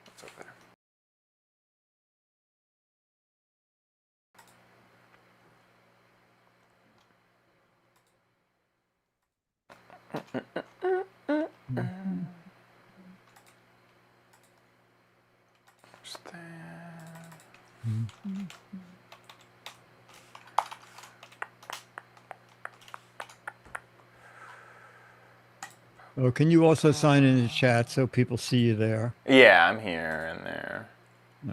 What's over there? Oh, can you also sign in the chat so people see you there? Yeah, I'm here and there.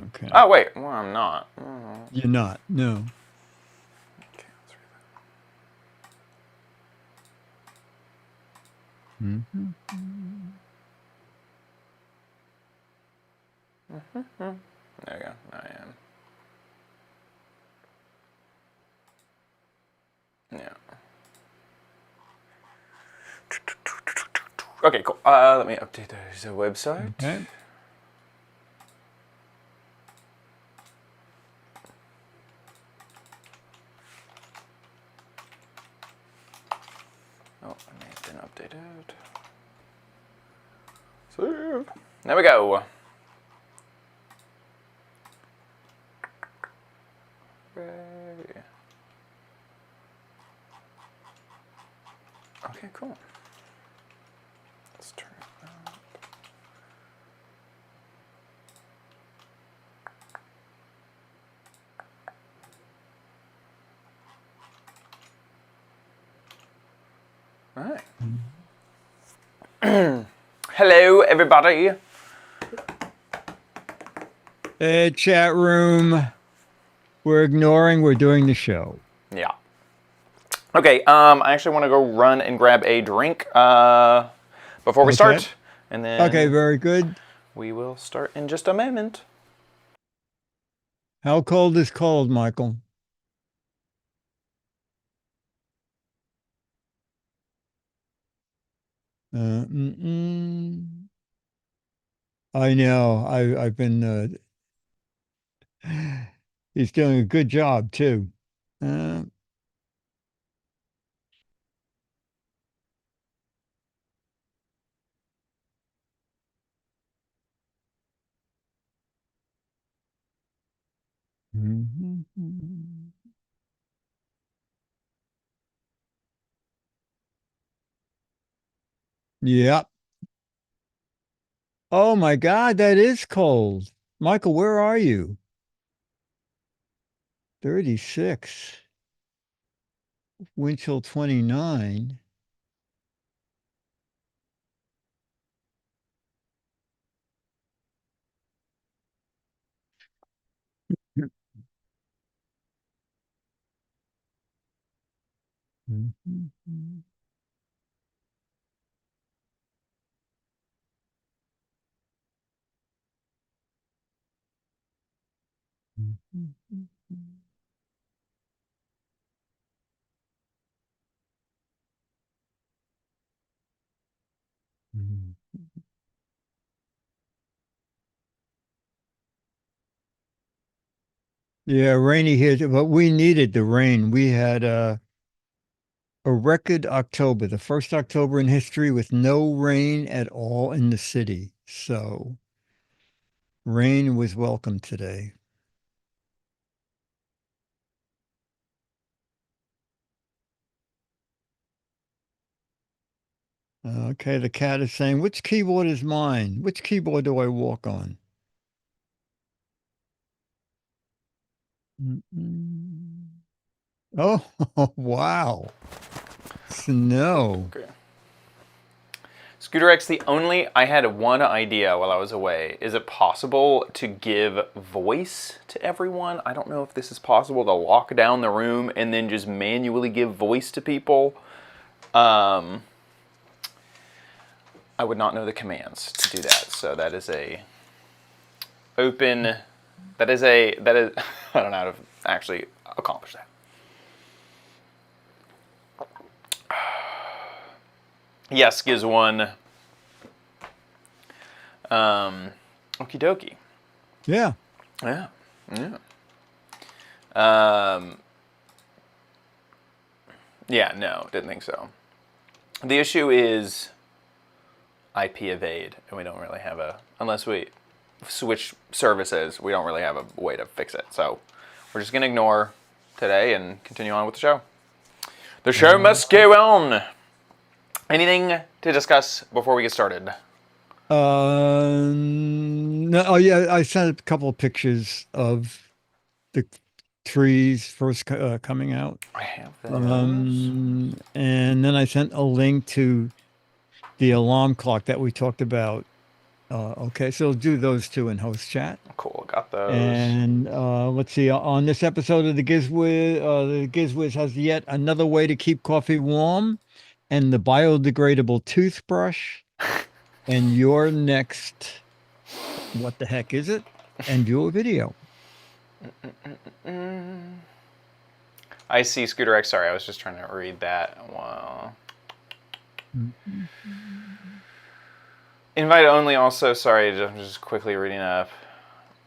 Okay. Oh, wait. Well, I'm not. You're not. No. Okay, let's read that. There you go. I am. Yeah. Okay, cool. Let me update the website. Okay. Oh, it may have been updated. Save. There we go. Hooray. Okay, cool. Let's turn it up. All right. Hello, everybody. Hey, chat room. We're ignoring. We're doing the show. Yeah. Okay. I actually want to go run and grab a drink before we start, and then Okay, very good. we will start in just a moment. How cold is cold, Michael? I know. I've been. He's doing a good job too. Yep. Oh my God, that is cold. Michael, where are you? 36. Wind chill 29. Yeah, rainy here, but we needed the rain. We had a record October, the first October in history with no rain at all in the city. So rain was welcome today. Okay, the cat is saying, which keyboard is mine? Which keyboard do I walk on? Oh, wow. Snow. Okay. Scooter X, I had one idea while I was away. Is it possible to give voice to everyone? I don't know if this is possible to lock down the room and then just manually give voice to people. I would not know the commands to do that. So that is I don't know how to actually accomplish that. Yes, Giz one. Okie dokie. Yeah. Yeah. Yeah, no, didn't think so. The issue is IP evade, and we don't really have unless we switch services, we don't really have a way to fix it. So we're just gonna ignore today and continue on with the show. The show must go on. Anything to discuss before we get started? No, oh yeah, I sent a couple of pictures of the trees first coming out. I have those. And then I sent a link to the alarm clock that we talked about. Okay, so do those two in host chat. Cool, got those. And let's see, on this episode of the Giz Wiz has yet another way to keep coffee warm, and the biodegradable toothbrush. And your next, what the heck is it? And view a video. I see Scooter X. Sorry, I was just trying to read that. Wow. Invite only also, sorry, I'm just quickly reading up.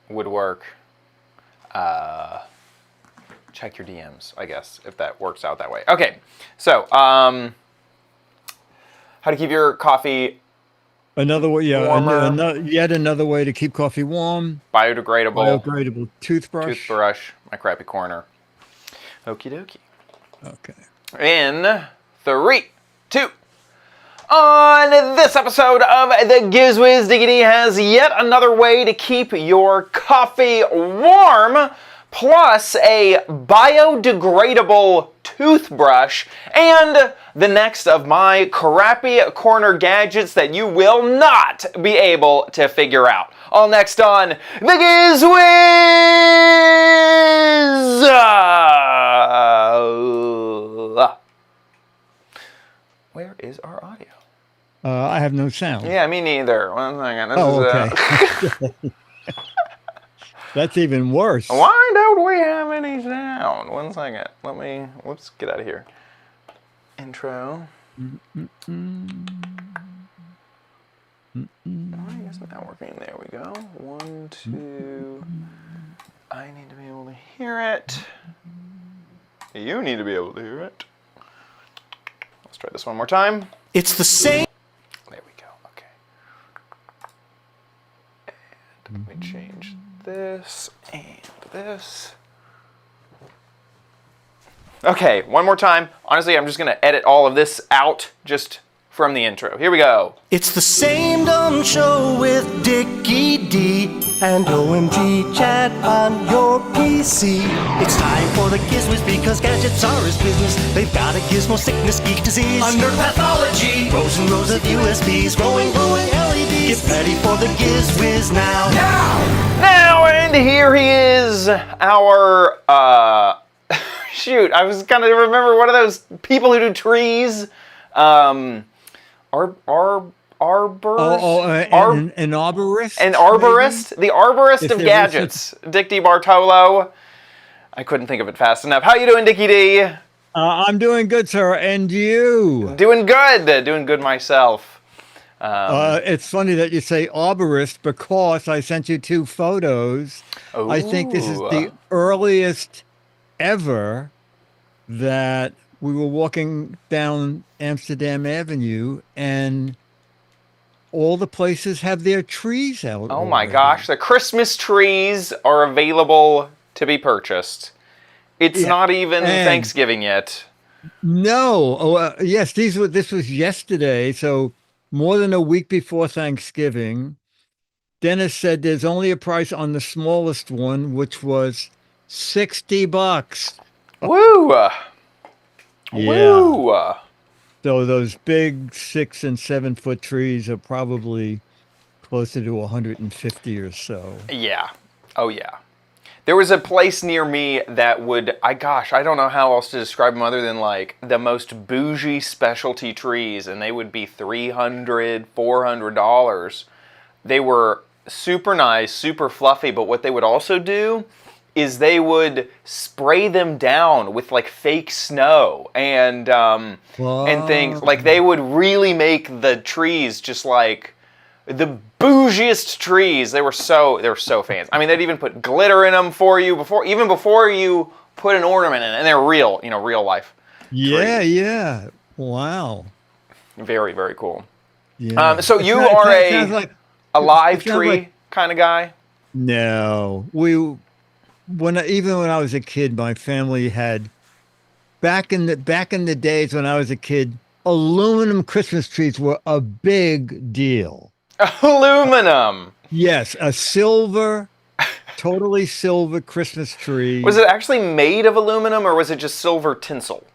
Would work. Check your DMs, I guess, if that works out that way. Okay, so, how to keep your coffee Another way, yeah, warmer. yet another way to keep coffee warm. Biodegradable toothbrush. My crappy corner. Okie dokie. Okay. In 3, 2. On this episode of the Giz Wiz Diggity has yet another way to keep your coffee warm, plus a biodegradable toothbrush, and the next of my crappy corner gadgets that you will not be able to figure out. All next on the Giz Wiz! Where is our audio? I have no sound. Yeah, me neither. One second. Okay. That's even worse. Why don't we have any sound? One second. Whoops, get out of here. Intro. I guess it's not working. There we go. 1, 2. I need to be able to hear it. You need to be able to hear it. Let's try this one more time. It's the same. There we go. Okay. And let me change this and this. Okay, one more time. Honestly, I'm just going to edit all of this out just from the intro. Here we go. It's the same dumb show with Dickie D and OMG chat on your PC. It's time for the Giz Wiz because gadgets are his business. They've got a gizmo sickness, geek disease, under pathology, rows and rows of USBs, glowing LEDs. Get ready for the Giz Wiz now. Now, and here he is, our, shoot, I was kind of remember one of those people who do trees. An arborist? An arborist? Maybe? The arborist If of there gadgets. Dick D. Bartolo. I couldn't think of it fast enough. How you doing, Dickie D? I'm doing good, sir. And you? Doing good. Doing good myself. It's funny that you say arborist because I sent you 2 photos. Ooh. I think this is the earliest ever that we were walking down Amsterdam Avenue and all the places have their trees out. Oh my gosh, the Christmas trees are available to be purchased. It's not even Thanksgiving yet. No. Yes, this was yesterday, so more than a week before Thanksgiving. Dennis said there's only a price on the smallest one, which was $60. Woo! Yeah. Woo! So those big 6 and 7 foot trees are probably closer to 150 or so. Yeah. Oh yeah. There was a place near me that would, I don't know how else to describe them other than like the most bougie specialty trees, and they would be $300, $400. They were super nice, super fluffy, but what they would also do is they would spray them down with like fake snow and things. Like they would really make the trees just like the bougiest trees. They were so fancy. I mean, they'd even put glitter in them for you before you put an ornament in it, and they're real, real life. Yeah, trees. yeah. Wow. Very, very cool. Yeah. So you It are sounds like a live it sounds tree like kind of guy? no. Even when I was a kid, my family had back in the days when I was a kid, aluminum Christmas trees were a big deal. Aluminum. Yes, a silver, totally silver Christmas Was tree. it actually made of aluminum or was it just silver tinsel?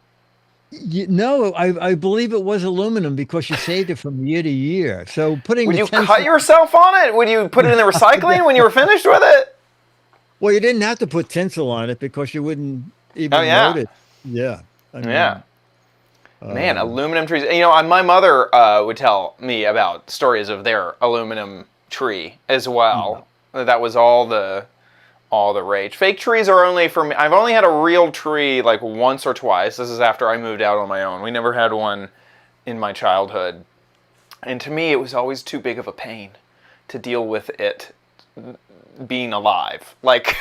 No, I believe it was aluminum because you saved it from year to year. So putting Would the you cut tinsel, yourself on it? Would you put it in the recycling when you were finished with it? well, you didn't have to put tinsel on it because you wouldn't Oh even yeah, notice. Yeah, I yeah. mean, Man, um, aluminum trees. You know, my mother would tell me about stories of their aluminum tree as yeah. well. That was all the rage. Fake trees are only for me. I've only had a real tree like once or twice. This is after I moved out on my own. We never had one in my childhood. And to me, it was always too big of a pain to deal with it being alive. Like,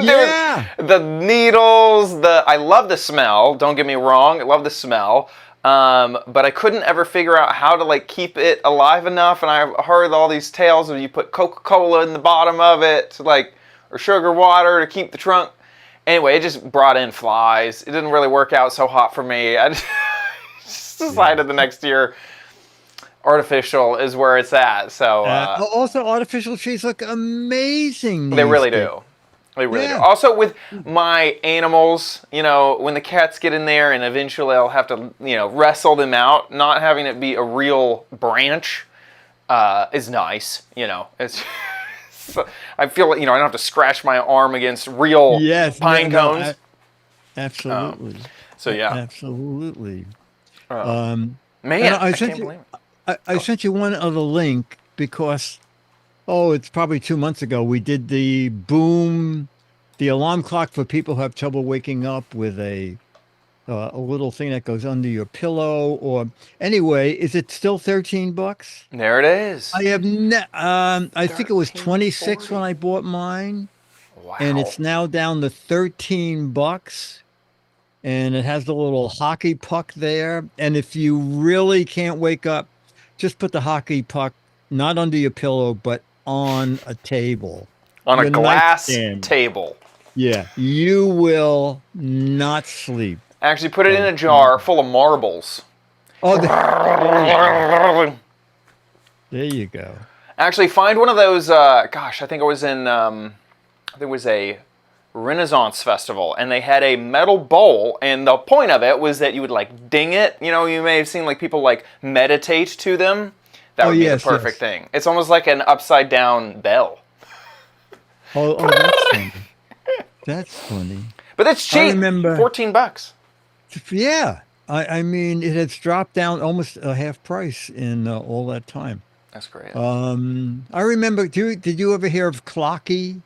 Yeah. the needles, I love the smell, don't get me wrong, I love the smell. But I couldn't ever figure out how to like keep it alive enough. And I heard all these tales of you put Coca-Cola in the bottom of it, like, or sugar water to keep the trunk. Anyway, it just brought in flies. It didn't really work out so hot for me. I just decided the next year artificial is where it's at. So Also, artificial trees look amazing they these really days. do. They really do. Yeah. Also, with my animals, you know, when the cats get in there and eventually I'll have to, you know, wrestle them out, not having it be a real branch is nice. You know, it's. I feel like, you know, I don't have to scratch my arm against real Yes, pine cones. Absolutely. So yeah, Absolutely. man, And I can't believe it. I sent you one other link because, oh, it's probably 2 months ago. We did the alarm clock for people who have trouble waking up with a little thing that goes under your pillow. Or anyway, is it still $13? There it is. I think it was 26 when 13.40. I bought mine, and Wow. it's now down to $13. And it has the little hockey puck there. And if you really can't wake up, just put the hockey puck not under your pillow, but on a table, On a your glass nightstand. table. Yeah, you will not sleep. Actually, put it in a jar full of marbles. Oh, there you go. Actually, find one of those. Gosh, I think it was in. There was a Renaissance festival, and they had a metal bowl, and the point of it was that you would like ding it. You know, you may have seen like people like meditate to them. That would be the perfect thing. It's almost like an upside down bell. Oh, that's funny. That's funny. But it's cheap. I remember. $14. Yeah, I mean, it has dropped down almost a half price in all that time. That's great. I remember. Did you ever hear of Clocky?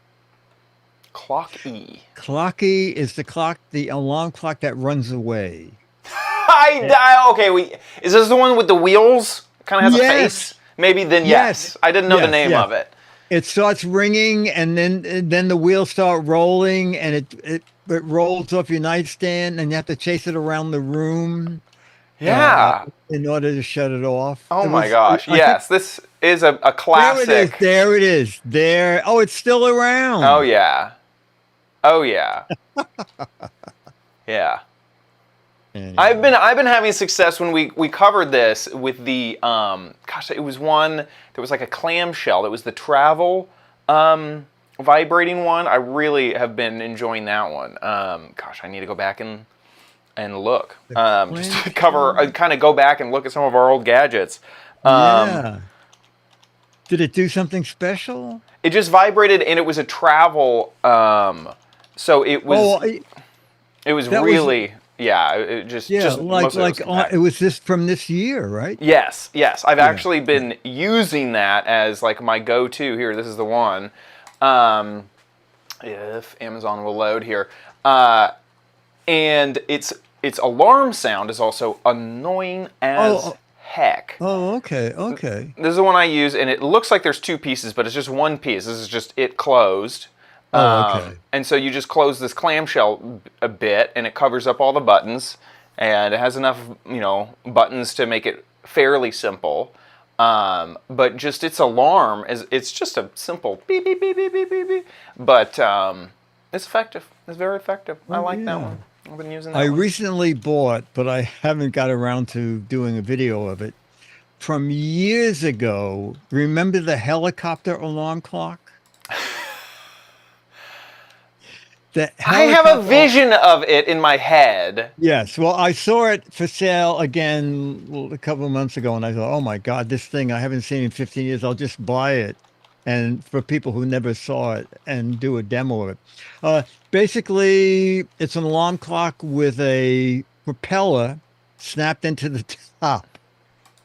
Clocky. Clocky is the alarm clock that runs away. Okay. Is this the one with the wheels? Kind of has a face. Maybe then yes. I didn't know the name of it. It starts ringing, and then the wheels start rolling, and it rolls off your nightstand, and you have to chase it around the room. Yeah. In order to shut it off. Oh my gosh. Yes, this is a classic. There it is. There. Oh, it's still around. Oh yeah. Oh yeah. Yeah. Anyway. I've been having success when we covered this with the it was one that was like a clamshell. It was the travel vibrating one. I really have been enjoying that one. I need to go back and look. Just to kind of go back and look at some of our old gadgets. Yeah. Did it do something special? It just vibrated, and it was a travel. So it was. It was really. Yeah, it just it was this from this year, right? Yes. I've actually been using that as like my go-to. Here, this is the one. If Amazon will load here, and its alarm sound is also annoying as heck. Oh, okay. This is the one I use, and it looks like there's two pieces, but it's just one piece. This is just it closed. Okay. And so you just close this clamshell a bit, and it covers up all the buttons, and it has enough, buttons to make it fairly simple. But just its alarm it's just a simple beep beep beep beep beep beep beep. But it's effective. It's very effective. I like that one. I've been using that I one. recently bought, but I haven't got around to doing a video of it. From years ago, remember the helicopter alarm clock? I have a vision of it in my head. Yes. Well, I saw it for sale again a couple of months ago, and I thought, oh my God, this thing I haven't seen in 15 years. I'll just buy it. And for people who never saw it and do a demo of it. Basically, it's an alarm clock with a propeller snapped into the top.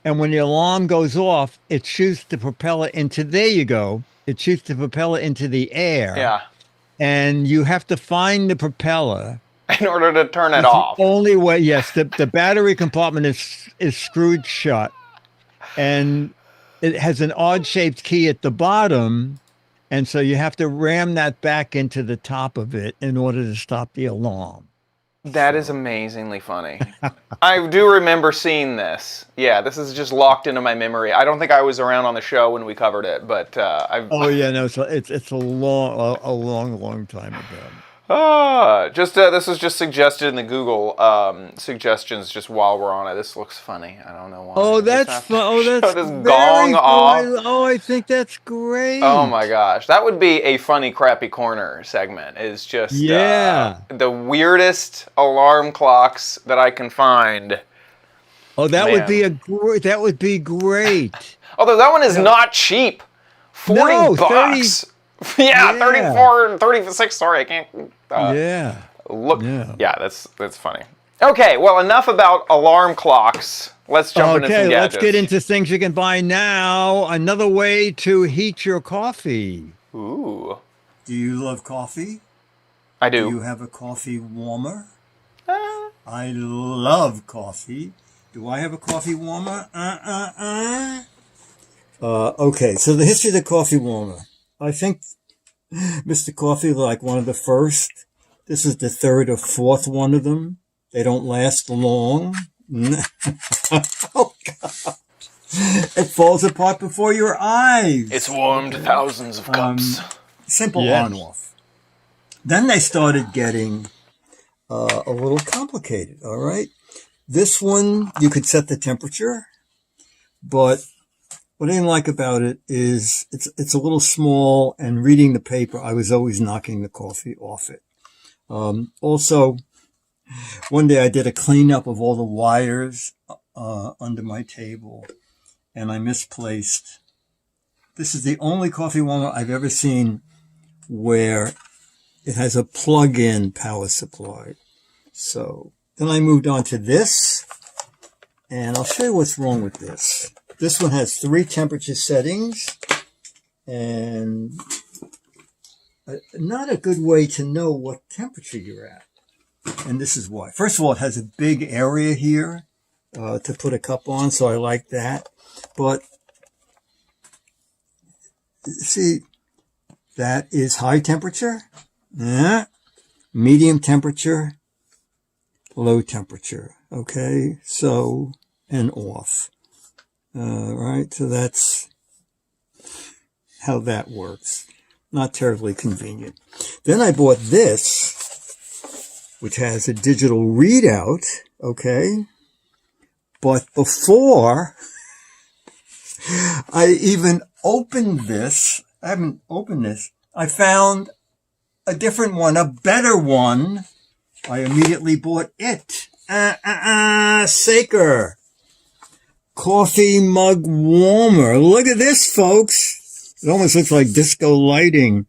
And when the alarm goes off, it shoots the propeller into, there you go. It shoots the propeller into the air. Yeah. And you have to find the propeller in order to turn it It's off. The only way, yes. The battery compartment is screwed shut, and it has an odd-shaped key at the bottom, and so you have to ram that back into the top of it in order to stop the alarm. That is amazingly funny. I do remember seeing this. Yeah, this is just locked into my memory. I don't think I was around on the show when we covered it, but I've... Oh yeah, no, it's a long time ago. This was just suggested in the Google suggestions just while we're on it. This looks funny. I don't know why. Oh, that's fun. Oh, that's this very gong off. Oh, I think that's great. Oh my gosh, that would be a funny crappy corner segment. Is just the weirdest alarm clocks that I can find. Oh, that would be great. Although that one is not cheap. $40. 30. Yeah, 34, 36. Sorry, I can't. Look. Yeah, that's funny. Okay, well, enough about alarm clocks. Let's jump into some gadgets. Let's get into things you can buy now. Another way to heat your coffee. Ooh. Do you love coffee? I do. Do you have a coffee warmer? I love coffee. Do I have a coffee warmer? Okay, so the history of the coffee warmer. I think Mr. Coffee, like one of the first. This is the third or fourth one of them. They don't last long. Oh, God. It falls apart before your eyes. It's warmed thousands of cups. Simple on-off. Then they started getting a little complicated, all right? This one, you could set the temperature, but what I didn't like about it is it's a little small, and reading the paper, I was always knocking the coffee off it. Also, one day I did a cleanup of all the wires under my table, and I misplaced. This is the only coffee warmer I've ever seen where it has a plug-in power supply. So then I moved on to this, and I'll show you what's wrong with this. This one has 3 temperature settings, and not a good way to know what temperature you're at. And this is why. First of all, it has a big area here to put a cup on, so I like that. But see, that is high temperature, medium temperature, low temperature. Okay, so, and off. Right, so that's how that works. Not terribly convenient. Then I bought this, which has a digital readout, okay? But before I even opened this, I haven't opened this, I found a different one, a better one. I immediately bought it. Saker. Coffee mug warmer. Look at this, folks. It almost looks like disco lighting.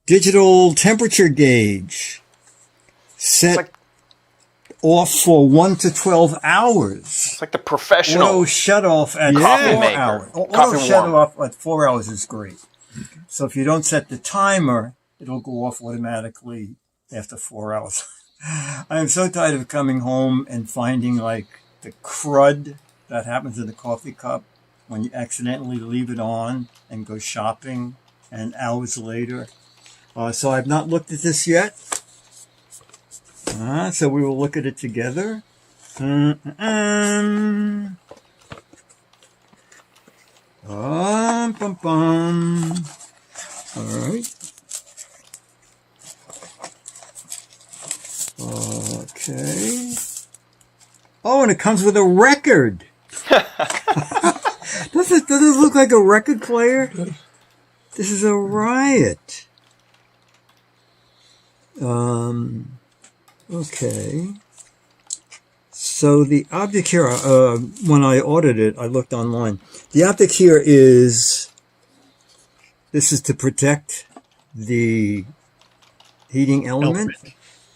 Digital temperature gauge. Set off for 1 to 12 hours. It's like the professional auto shut off at coffee 4 maker. hours. Auto Coffee shut warmer. off at 4 hours is great. So if you don't set the timer, it'll go off automatically after 4 hours. I am so tired of coming home and finding like the crud that happens in the coffee cup when you accidentally leave it on and go shopping, and hours later. So I've not looked at this yet. So we will look at it together. Bum, bum. All right. Okay. Oh, and it comes with a record. Does it look like a record player? This is a riot. Okay. So the object here, when I ordered it, I looked online. The object here is, this is to protect the heating element.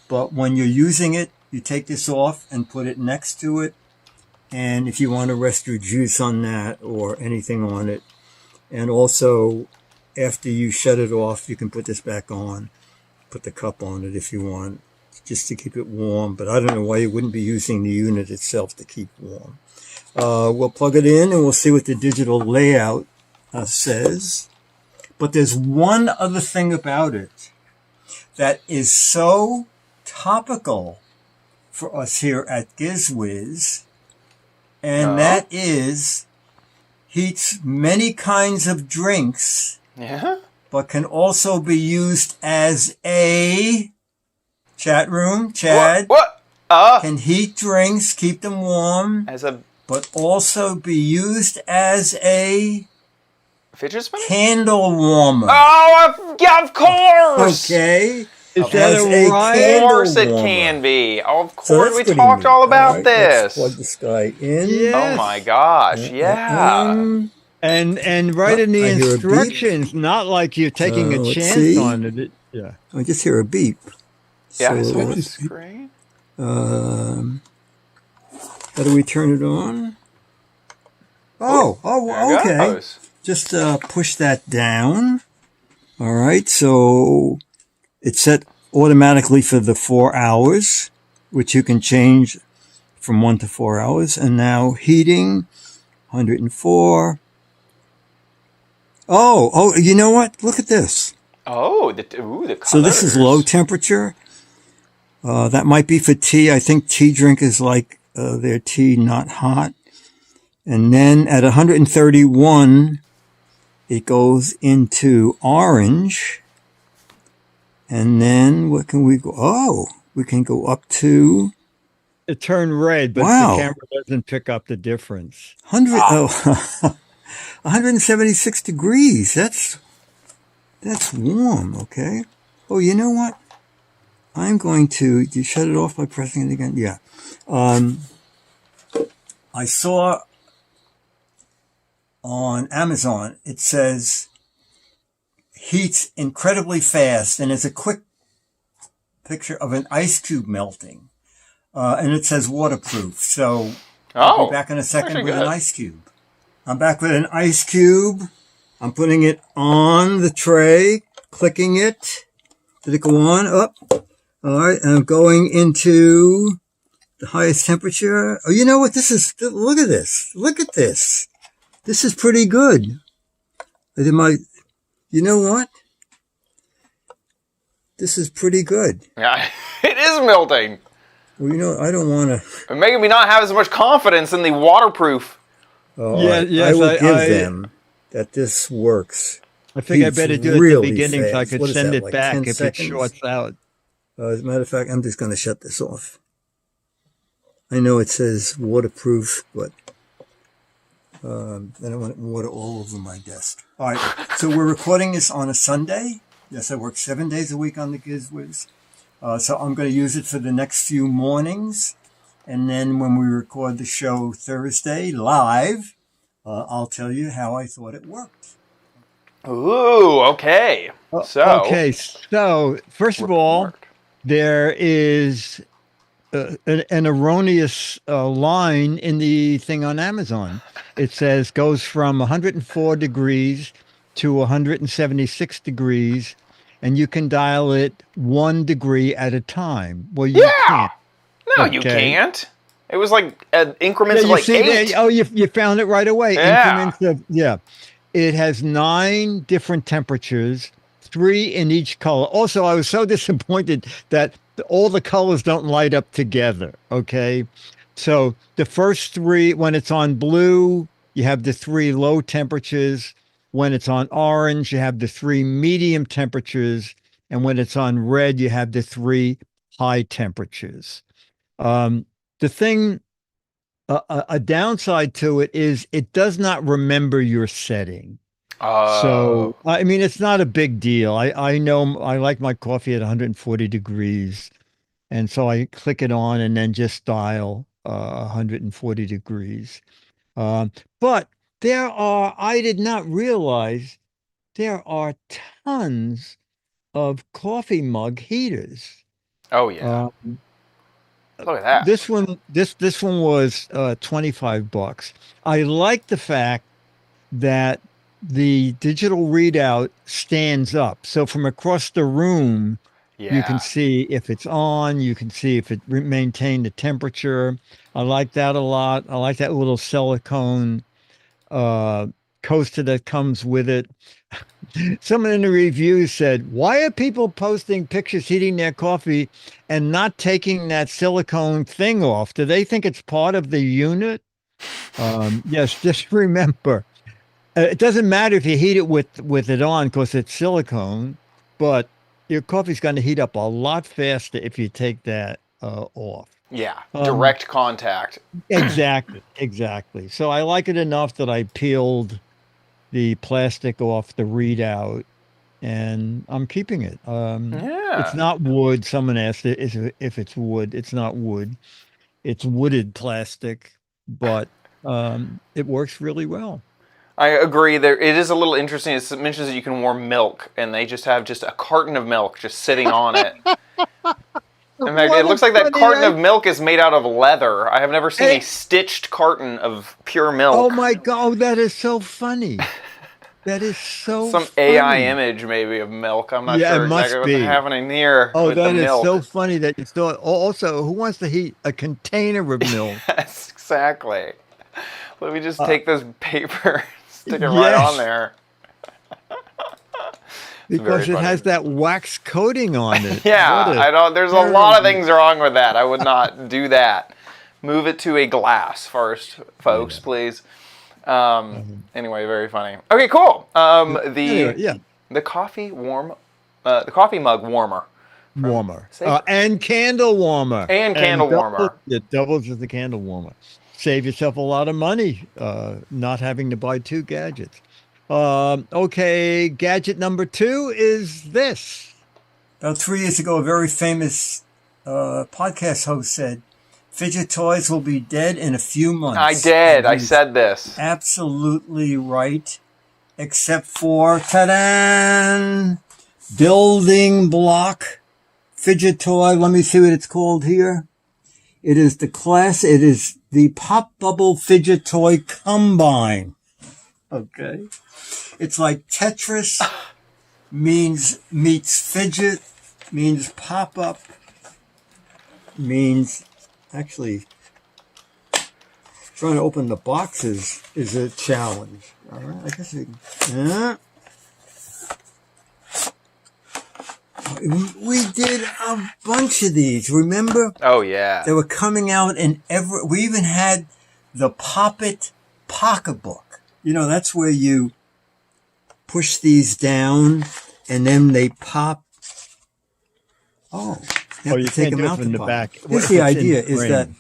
But when you're using it, you take this off and put it next to it. And if you want to rest your juice on that or anything on it. And also, after you shut it off, you can put this back on. Put the cup on it if you want, just to keep it warm. But I don't know why you wouldn't be using the unit itself to keep warm. We'll plug it in and we'll see what the digital layout says. But there's one other thing about it that is so topical for us here at Giz Fiz, and that is heats many kinds of drinks, but can also be used as a chat room. Chad, what? Can heat drinks, keep them warm, but also be used as a fidget spinner? Candle warmer. Oh, yeah, of course. Okay. Is that a riot? Of course it can be. Of So course, that's we pretty talked neat. all about Let's this. plug this guy in. Yes. Oh my gosh, yeah. And right in the I hear a beep. instructions, not like you're taking a let's chance see. on it. Yeah. I just hear a beep. Yeah, So so let's- it's great. how do we turn it on? Oh, There it okay. goes. Just push that down. All right, so it's set automatically for the 4 hours, which you can change from 1 to 4 hours. And now heating, 104. Oh, you know what? Look at this. Oh, the colors. So this is low temperature. That might be for tea. I think tea drinkers like their tea not hot. And then at 131, it goes into orange. And then what can we go? Oh, we can go up to It turned red, but Wow. the camera doesn't pick up the difference. 176 degrees. That's warm. Okay. Oh, you know what? I'm going to, you shut it off by pressing it again? Yeah. I saw on Amazon, it says heats incredibly fast, and it's a quick picture of an ice cube melting. And it says waterproof. So I'll be back in a second actually with good. an ice cube. I'm back with an ice cube. I'm putting it on the tray, clicking it. Did it go on? Up. All right. And I'm going into the highest temperature. Oh, you know what? Look at this. Look at this. This is pretty good. You know what? This is pretty good. Yeah, it is melting. Well, you know, I don't want to. It's making me not have as much confidence in the waterproof. Oh, Yeah, I will yes, give I- them that this works. I think I Heats better do it at really the beginning so I fast. could What is send that, it like back 10 if seconds? it shorts out. As a matter of fact, I'm just going to shut this off. I know it says waterproof, but I don't want water all over my desk. All right, so we're recording this on a Sunday. Yes, I work 7 days a week on the Giz Fiz. So I'm going to use it for the next few mornings. And then when we record the show Thursday live, I'll tell you how I thought it worked. Ooh, okay. So Okay, so first of all, there is an erroneous line in the thing on Amazon. It says goes from 104 degrees to 176 degrees, and you can dial it 1 degree at a time. Well, you can't. No, you Okay. can't. It was like increments Yeah, of you like see 8. that? Oh, you found it right away. Yeah. Increments of, yeah. It has 9 different temperatures, 3 in each color. Also, I was so disappointed that all the colors don't light up together. Okay. So the first 3, when it's on blue, you have the 3 low temperatures. When it's on orange, you have the 3 medium temperatures. And when it's on red, you have the 3 high temperatures. The thing, a downside to it is it does not remember your setting. So, Oh, I mean, it's not a big deal. I know I like my coffee at 140 degrees. And so I click it on and then just dial 140 degrees. Um, but I did not realize there are tons of coffee mug heaters. oh yeah. Uh, Look at that. this one was $25. I like the fact that the digital readout stands up. So from across the room, you can Yeah. see if it's on, you can see if it maintained the temperature. I like that a lot. I like that little silicone uh, coaster that comes with it. Someone in the review said, "Why are people posting pictures heating their coffee and not taking that silicone thing off? Do they think it's part of the unit?" Yes, just remember, it doesn't matter if you heat it with it on because it's silicone, but your coffee's going to heat up a lot faster if you take that off. Yeah. Um, Direct contact. exactly, exactly. So I like it enough that I peeled the plastic off the readout, and I'm keeping it. It's Yeah. not wood. Someone asked if it's wood. It's not wood. It's wooded plastic, but it works really well. I agree. There, it is a little interesting. It mentions that you can warm milk, and they just have just a carton of milk just sitting on it. In fact, What it a looks like that funny carton of idea. milk is made out of leather. I have never seen Hey, a stitched carton of pure oh milk. my God, oh, that is so funny. That is so Some AI funny. image maybe of milk. I'm not Yeah, it sure exactly must what's be. happening here Oh, with the that is so milk. funny that you thought. Also, who wants to heat a container of milk? Yes, exactly. Let me just Uh, take this paper, stick it right on yes, there. It's very because it funny. has that wax coating on it. What Yeah, a I don't. There's a lot of terrible. things wrong with that. I would not do that. Move it to a glass first, folks, Yeah. please. Um, Anyway, very funny. Okay, cool. anyway, yeah, The coffee warm, the coffee mug warmer from warmer Saber and candle warmer and and candle warmer. it doubles as a candle warmer. Save yourself a lot of money, not having to buy 2 gadgets. Okay, gadget number 2 is this. About 3 years ago, a very famous podcast host said, "Fidget toys will be dead in a few I months." did. And I he was said this. absolutely right, except for, ta-da, building block fidget toy. Let me see what it's called here. It is the Pop Bubble Fidget Toy Combine. Okay. It's like Tetris meets fidget, means pop up, means actually trying to open the boxes is a challenge. All right, I guess we did a bunch of these. Remember, Oh yeah. they were coming out in we even had the Pop It pocketbook. You know, that's where you push these down and then they pop. Oh, you have You to take can't them do it out from the pop. back. Here's the What's in idea: the is that frame?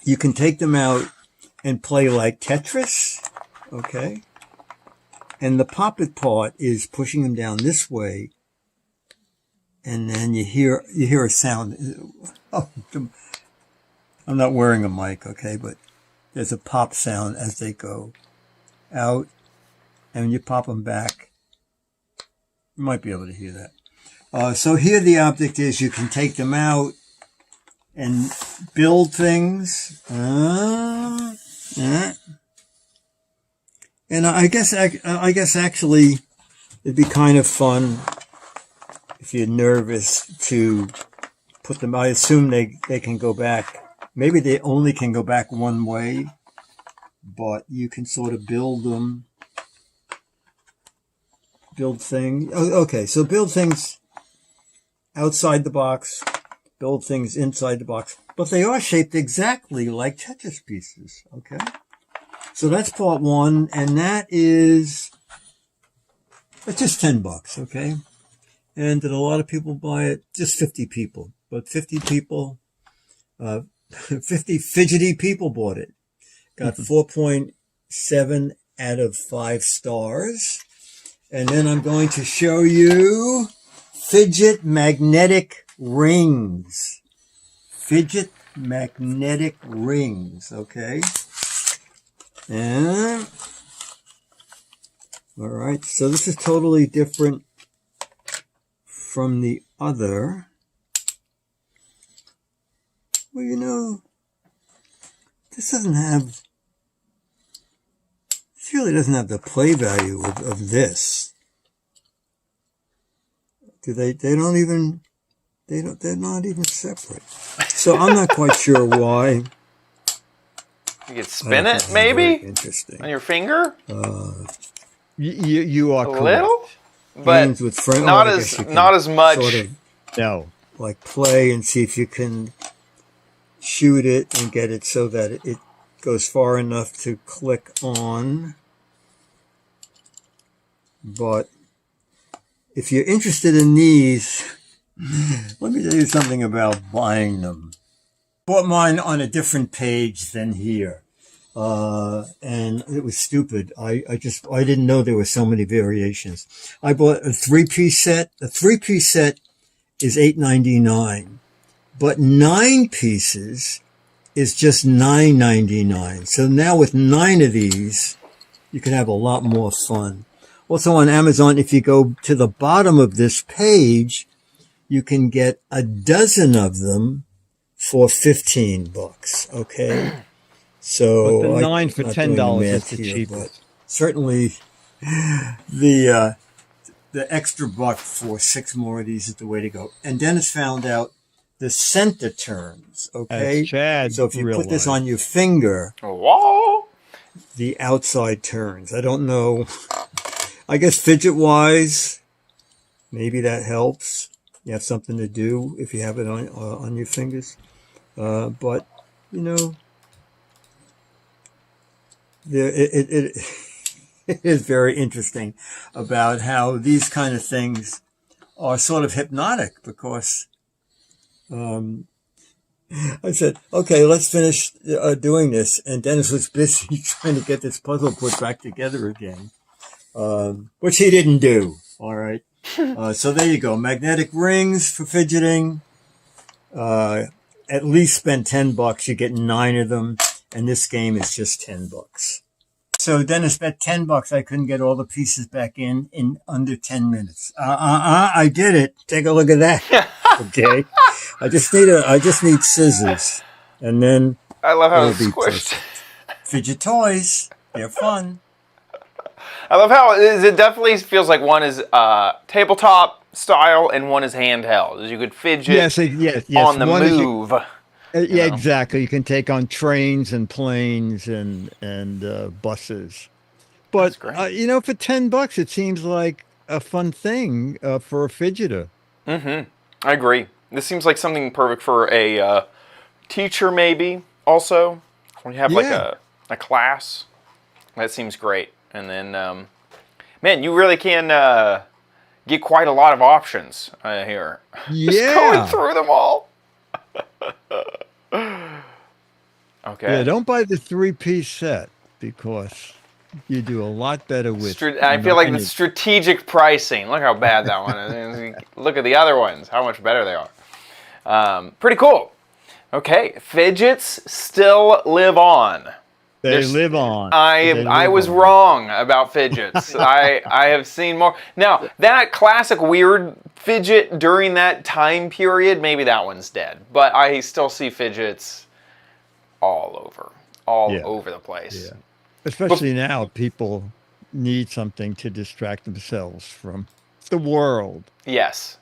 you can take them out and play like Tetris, okay? And the pop it part is pushing them down this way, and then you hear a sound. Oh, I'm not wearing a mic, okay, but there's a pop sound as they go out, and when you pop them back, you might be able to hear that. So here the object is you can take them out and build things. And I guess actually it'd be kind of fun if you're nervous to put them. I assume they can go back. Maybe they only can go back one way, but you can sort of build them. Build things. Okay, so build things outside the box, build things inside the box, but they are shaped exactly like Tetris pieces, okay? So that's part one, and it's just $10, okay? And did a lot of people buy it? Just 50 people, but 50 people, 50 fidgety people bought it. Got 4.7 out of 5 stars. And then I'm going to show you Fidget magnetic rings. Fidget magnetic rings, okay? And, all right, so this is totally different from the other. Well, you know, this really doesn't have the play value of this. They're not even separate. So I'm not quite sure why. You could spin it, maybe? Interesting. On your finger? You are A correct. little? But with not as much. Sort of No. like play and see if you can shoot it and get it so that it goes far enough to click on. But if you're interested in these, let me tell you something about buying them. Bought mine on a different page than here. And it was stupid. I didn't know there were so many variations. I bought a 3-piece set. A 3-piece set is $8.99, but 9 pieces is just $9.99. So now with 9 of these, you can have a lot more fun. Also on Amazon, if you go to the bottom of this page, you can get a dozen of them for $15. Okay. So But the 9 for $10 is the here, cheapest. Certainly the extra buck for 6 more of these is the way to go. And Dennis found out the center turns, okay? As Chad So if you put this realized. on your finger, Whoa! the outside turns. I don't know. I guess fidget-wise, maybe that helps. You have something to do if you have it on your fingers. But, you know, it is very interesting about how these kind of things are sort of hypnotic because I said, okay, let's finish doing this. And Dennis was busy trying to get this puzzle put back together again, which he didn't do. All right. So there you go. Magnetic rings for fidgeting. At least spend $10. You get 9 of them. And this game is just $10. So Dennis bet $10 I couldn't get all the pieces back in under 10 minutes. I did it. Take a look at that. Okay. I just need scissors. And then I love how it's it'll be squished. perfect. Fidget toys. They're fun. I love how it definitely feels like one is tabletop style and one is handheld. As you could fidget Yes. on the One is- move. Yeah, know? exactly. You can take on trains and planes and buses. But great. you know, for $10, it seems like a fun thing for a fidgeter. I agree. This seems like something perfect for a teacher, maybe. Also, when you have like Yeah. a class, that seems great. And then, man, you really can get quite a lot of options here. Just going Yeah. through them all. Okay. Yeah, don't buy the 3-piece set because you do a lot better with. I feel like the 9. strategic pricing. Look how bad that one is. Look at the other ones. How much better they are. Pretty cool. Okay, fidgets still live on. They live on. I was wrong about fidgets. I have seen more. Now, that classic weird fidget during that time period, maybe that one's dead. But I still see fidgets all over the place. Yeah. Especially now, people need something to distract themselves from the world. Yes.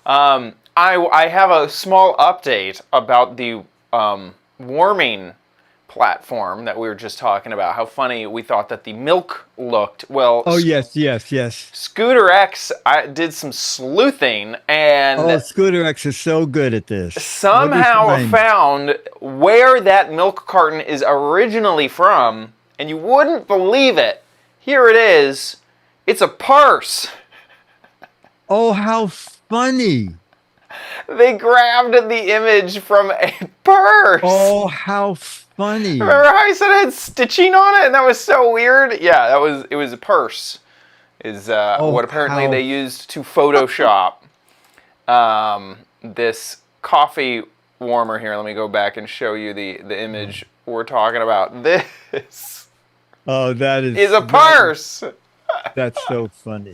I have a small update about the warming platform that we were just talking about. How funny we thought that the milk looked. Well, Oh, yes. Scooter X did some sleuthing and Oh, Scooter X is so good at this. somehow What is the name? found where that milk carton is originally from and you wouldn't believe it. Here it is. It's a purse. Oh, how funny. They grabbed the image from a purse. Oh, how funny. Remember how I said it had stitching on it and that was so weird? Yeah, it was a purse. Is what apparently they used to Photoshop this coffee warmer here. Let me go back and show you the image we're talking about. This that is a purse. That's so funny.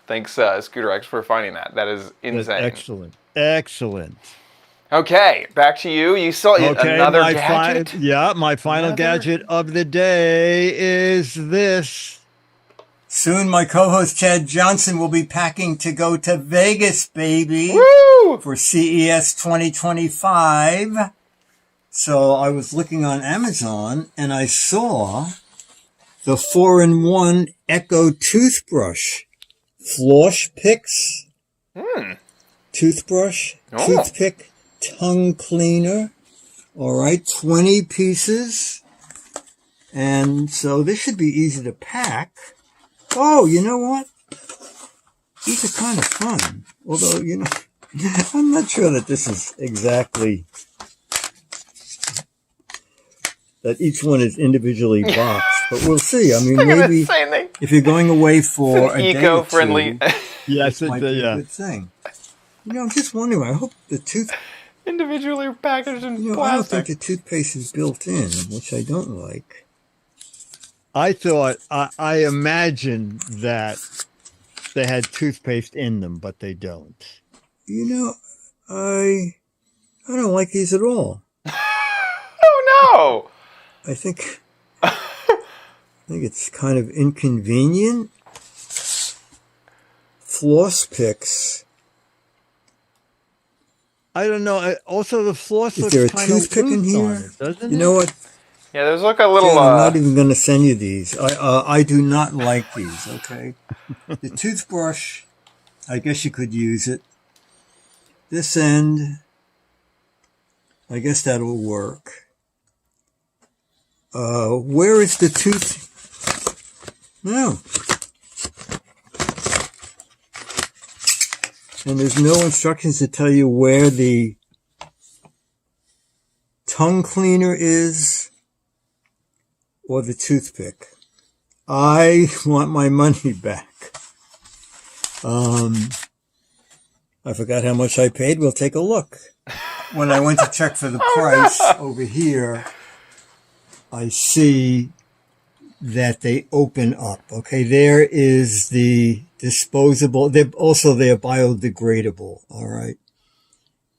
Thanks, Scooter X, for finding that. That is insane. That's excellent. Excellent. Okay, back to you. You saw another gadget? My final gadget of the day is this. Soon my co-host Chad Johnson will be packing to go to Vegas, baby. Woo! For CES 2025. So I was looking on Amazon and I saw the 4-in-1 Echo toothbrush. Floss picks, toothbrush, toothpick, tongue cleaner. All right, 20 pieces. And so this should be easy to pack. Oh, you know what? These are kind of fun. Although, you know, I'm not sure that this is exactly, that each one is individually boxed. But we'll see. I mean, maybe if you're going away for a eco-friendly, yes, it might be a good thing. You know, I'm just wondering. I hope the individually packaged in plastic. I don't think the toothpaste is built in, which I don't like. I imagined that they had toothpaste in them, but they don't. You know, I don't like these at all. Oh no! I think it's kind of inconvenient. Floss picks. I don't know. Also, the floss Is looks there a kind of toothpick in loose on here? it, doesn't You it? know what? Yeah, there's like a little. I'm not even going to send you these. I do not like these. Okay, the toothbrush. I guess you could use it. This end. I guess that'll work. Where is the tooth? No. And there's no instructions to tell you where the tongue cleaner is or the toothpick. I want my money back. I forgot how much I paid. We'll take a look. When I went to check for the price over here, I see that they open up. Okay, there is the disposable. They're biodegradable. All right.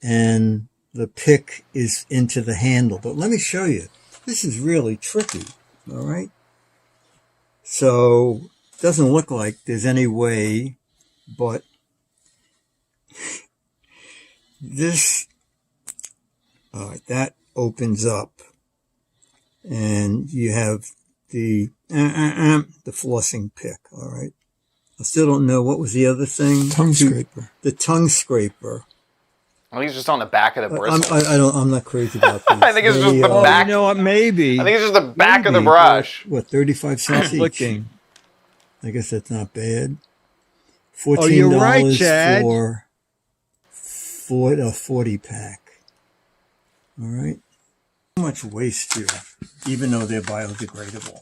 And the pick is into the handle. But let me show you. This is really tricky. All right. So it doesn't look like there's any way, but this, all right, that opens up. And you have the flossing pick, all right? I still don't know. What was the other thing? Tongue scraper. The tongue scraper. I think it's just on the back of the bristle. I'm not crazy about these. I think it's just the back. You know what? Maybe. I think it's just the back of the brush. What, 35 cents each? Looking. I guess that's not bad. $14 Oh, you're right, Chad. for a 40 pack. All right. So much waste here, even though they're biodegradable.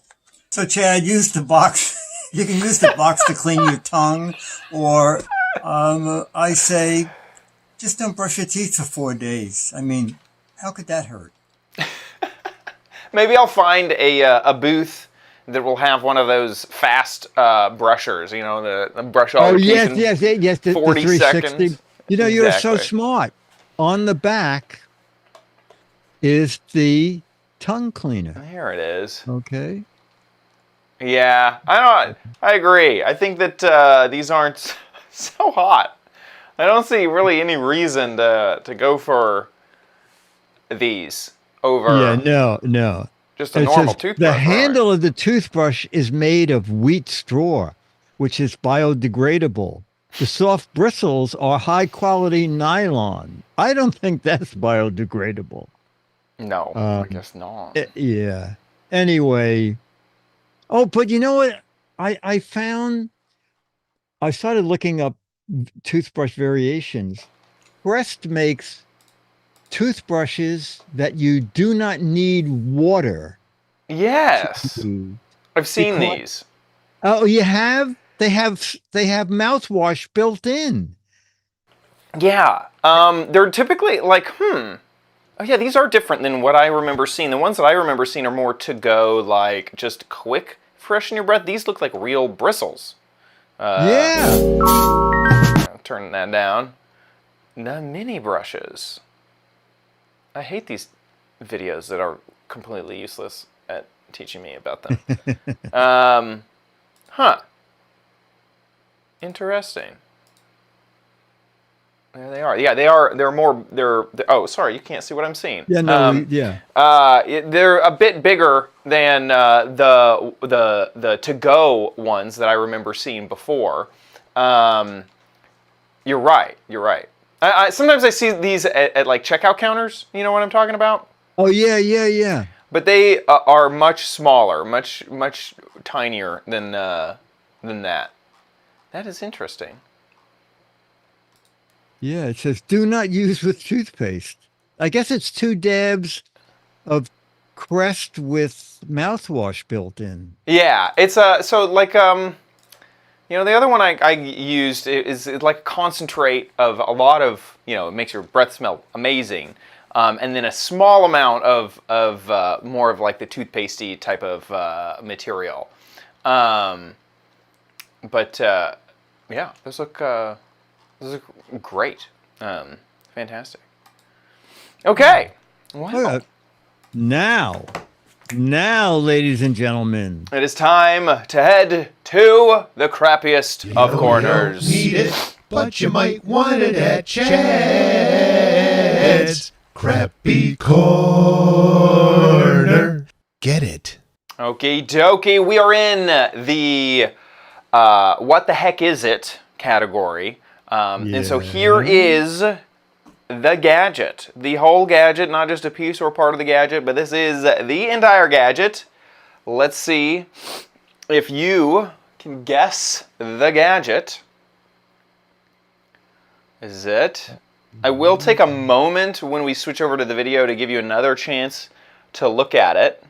So, Chad, use the box. You can use the box to clean your tongue, or I say, just don't brush your teeth for 4 days. I mean, how could that hurt? Maybe I'll find a booth that will have one of those fast brushers. You know, the brush all. Oh, your teeth yes. in The 40 360. seconds. You know, you're so Exactly. smart. On the back is the tongue cleaner. Here it is. Okay. Yeah, I agree. I think that these aren't so hot. I don't see really any reason to go for these over Yeah, no. just a It normal says, toothbrush. the handle of the toothbrush is made of wheat straw, which is biodegradable. The soft bristles are high-quality nylon. I don't think that's biodegradable. No, I guess not. Yeah. Anyway, oh, but you know what? I found I started looking up toothbrush variations. Crest makes toothbrushes that you do not need water Yes. to use. I've seen Because- these. Oh, you have? They have mouthwash built in. Yeah. They're typically like, oh yeah, these are different than what I remember seeing. The ones that I remember seeing are more to go, like just quick freshen your breath. These look like real bristles. Yeah. Turn that down. The mini brushes. I hate these videos that are completely useless at teaching me about them. Huh. Interesting. There they are. Yeah, they are. They're more. They're. Oh, sorry, you can't see what I'm seeing. Yeah, no, yeah. They're a bit bigger than the to-go ones that I remember seeing before. You're right. You're right. Sometimes I see these at like checkout counters. You know what I'm talking about? Oh, yeah. But they are much smaller, much tinier than that. That is interesting. Yeah, it says do not use with toothpaste. I guess it's 2 dabs of Crest with mouthwash built in. Yeah, it's so like you know, the other one I used is like a concentrate of a lot of, you know, it makes your breath smell amazing, and then a small amount of more of like the toothpastey type of material. But yeah, those look great, fantastic. Okay, wow. Now, ladies and gentlemen, It is time to head to the crappiest of corners. You don't need it, but you might want it at Chad's Crappy Corner. Get it? Okie dokie, we are in the what the heck is it category. And so here is the gadget. The whole gadget, not just a piece or part of the gadget, but this is the entire gadget. Let's see if you can guess the gadget. Is it? I will take a moment when we switch over to the video to give you another chance to look at it.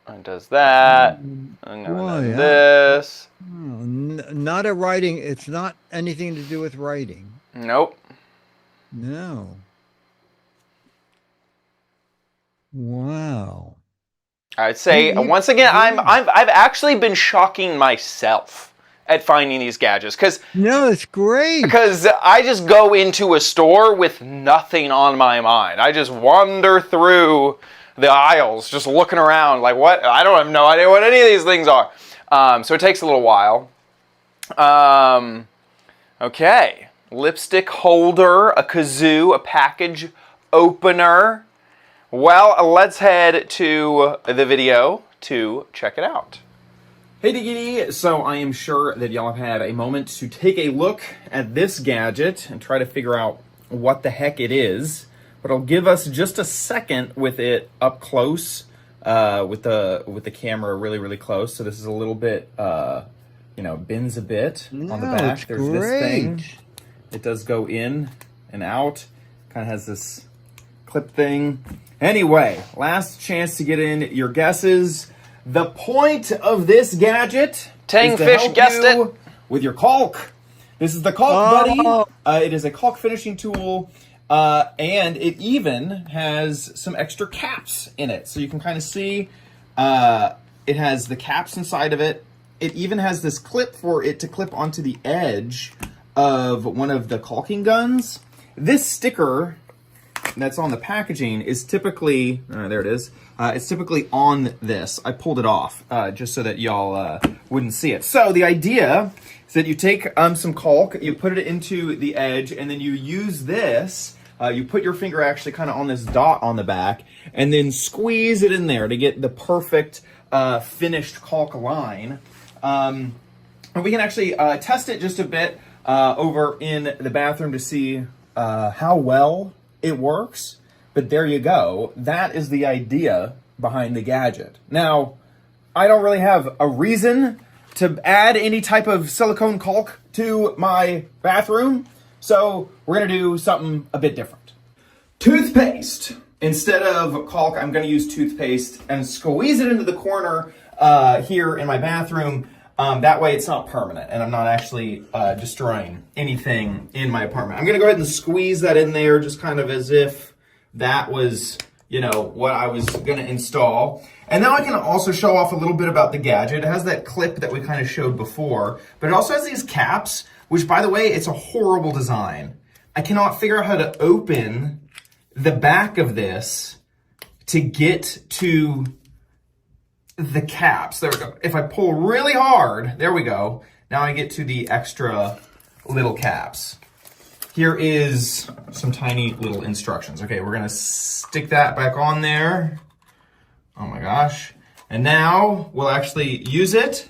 It does that. I'm gonna do this. not a writing. It's not anything to do with writing. Nope. No. Wow. I'd say once again, I've actually been shocking myself at finding these gadgets because it's great. I just go into a store with nothing on my mind. I just wander through the aisles, just looking around like what? I don't have no idea what any of these things are. So it takes a little while. Okay, lipstick holder, a kazoo, a package opener. Well, let's head to the video to check it out. Hey Diggity, so I am sure that y'all have had a moment to take a look at this gadget and try to figure out what the heck it is, but I'll give us just a second with it up close, with the camera really close. So this is a little bit, you know, bends a bit on the back. There's great. this thing. It does go in and out. Kind of has this clip thing. Anyway, last chance to get in your guesses. The point of this gadget is to help guessed you it with your caulk. This is the Caulk Buddy. It is a caulk finishing tool, and it even has some extra caps in it. So you can kind of see it has the caps inside of it. It even has this clip for it to clip onto the edge of one of the caulking guns. This sticker that's on the packaging is typically, there it is, it's typically on this. I pulled it off just so that y'all wouldn't see it. So the idea is that you take some caulk, you put it into the edge, and then you use this, you put your finger actually kind of on this dot on the back, and then squeeze it in there to get the perfect finished caulk line. And we can actually test it just a bit over in the bathroom to see how well it works. But there you go. That is the idea behind the gadget. Now, I don't really have a reason to add any type of silicone caulk to my bathroom, so we're gonna do something a bit different. Toothpaste. Instead of caulk, I'm gonna use toothpaste and squeeze it into the corner here in my bathroom. That way it's not permanent and I'm not actually destroying anything in my apartment. I'm gonna go ahead and squeeze that in there just kind of as if that was, you know, what I was gonna install. And now I can also show off a little bit about the gadget. It has that clip that we kind of showed before, but it also has these caps, which by the way, it's a horrible design. I cannot figure out how to open the back of this to get to the caps. There we go. If I pull really hard, there we go. Now I get to the extra little caps. Here is some tiny little instructions. Okay, we're gonna stick that back on there. Oh my gosh. And now we'll actually use it.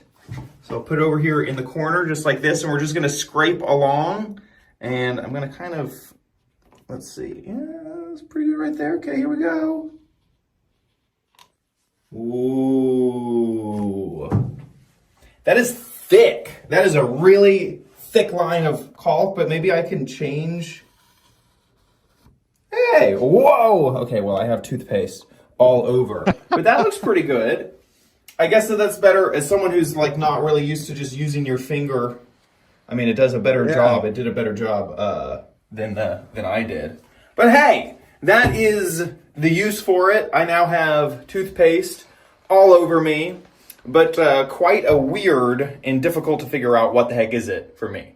So I'll put it over here in the corner just like this, and we're just gonna scrape along. And I'm gonna kind of, let's see. Yeah, that's pretty good right there. Okay, here we go. Ooh. That is thick. That is a really thick line of caulk, but maybe I can change. Hey, whoa. Okay, well, I have toothpaste all over, but that looks pretty good. I guess that's better as someone who's like not really used to just using your finger. I mean, it does a better job. It did a better job than I did. But hey, that is the use for it. I now have toothpaste all over me, but quite a weird and difficult to figure out what the heck is it for me.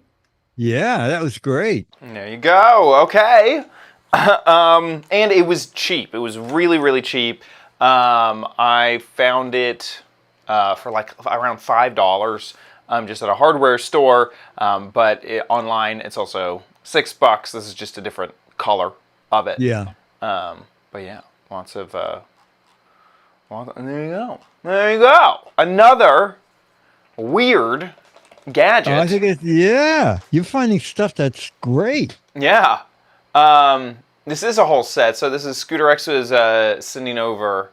Yeah, that was great. There you go. Okay. And it was cheap. It was really, really cheap. I found it for like around $5 just at a hardware store, but online it's also $6. This is just a different color of it. Yeah. But yeah, lots of and there you go. There you go. Another weird gadget. I think it's, yeah, you're finding stuff that's great. Yeah. This is a whole set. So this is Scooter X was sending over